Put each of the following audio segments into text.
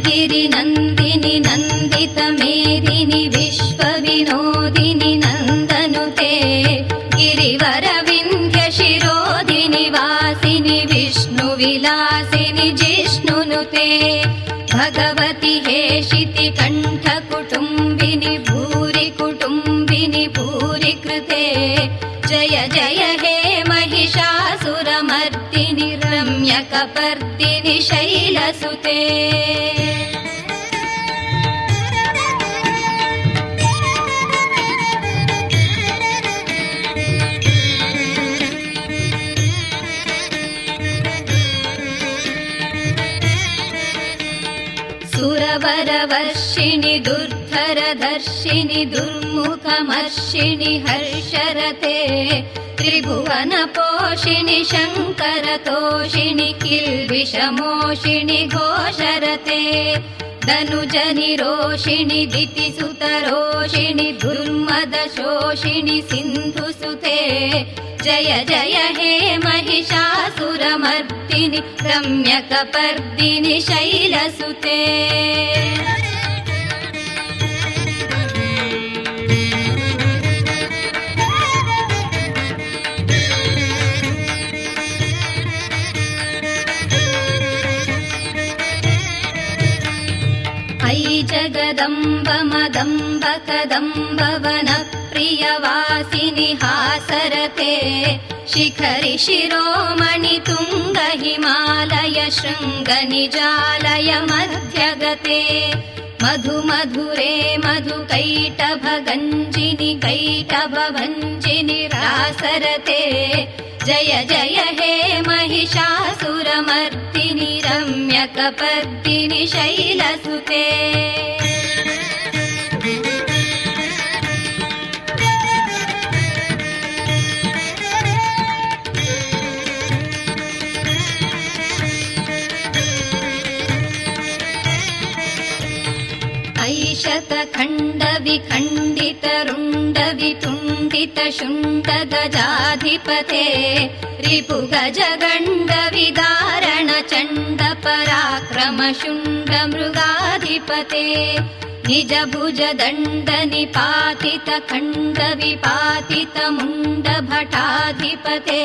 गिरिनन्दिनि नन्दितमेदिनि विश्वविनोदिनि नन्दनुते गिरिवरविन्ध्यशिरोधिनि वासिनि विष्णुविलासिनि जिष्णुनुते भगवति हेशिति कण्ठकुटुम्बिनि भूरि कुटुम्बिनि भूरि कृते जय जय हे महिषासुरमर्दिनि रम्यकपर्दिनि शैलसुते सुरवरवर्षिणि दुर्धरधर्षिणि दुर्मुखमर्षिणि हर्षरते त्रिभुवनपोषिणि शङ्करतोषिणि किल्बिषमोषिणि घोषरते धनुजनिरोषिणि दितिसुतरोषिणि दुर्मदशोषिणि सिन्धुसुते जय जय हे महिषासुरमर्दिनि रम्यकपर्दिनि शैलसुते अयि जगदम्ब मदम्ब कदम्ब वनप्रियवासिनि हासरते शिखरि शिरोमणि तुङ्ग हिमालय शृङ्ग निजालय मध्यगते मधु मधुरे मधु कैटभ गञ्जिनि कैटभ भञ्जिनि रासरते जय जय हे महिषासुरमर्दिनि रम्यकपर्दिनि शैलसुते ऐशतखण्डविखण्डितरुण्डवितुण्डितशुण्डगजाधिपते रिपुगजगण्डविदारण चण्डपराक्रमशुण्डमृगाधिपते निजभुजदण्डनिपातितखण्डविपातितमुण्डभटाधिपते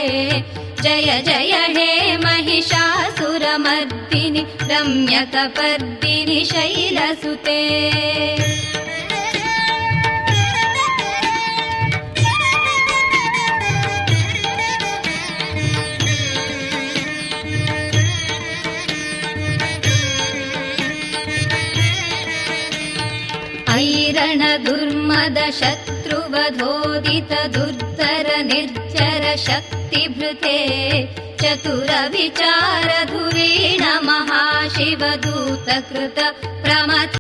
जय जय हे महिषासुरमर्दिनि रम्यकपर्दिनि शैलसुते ऐरण दुर्मद शत्रुवधोदित दुर्धर निर्जर शक्तिभृते चतुर विचार धुरीण महाशिवदूत कृत प्रमथ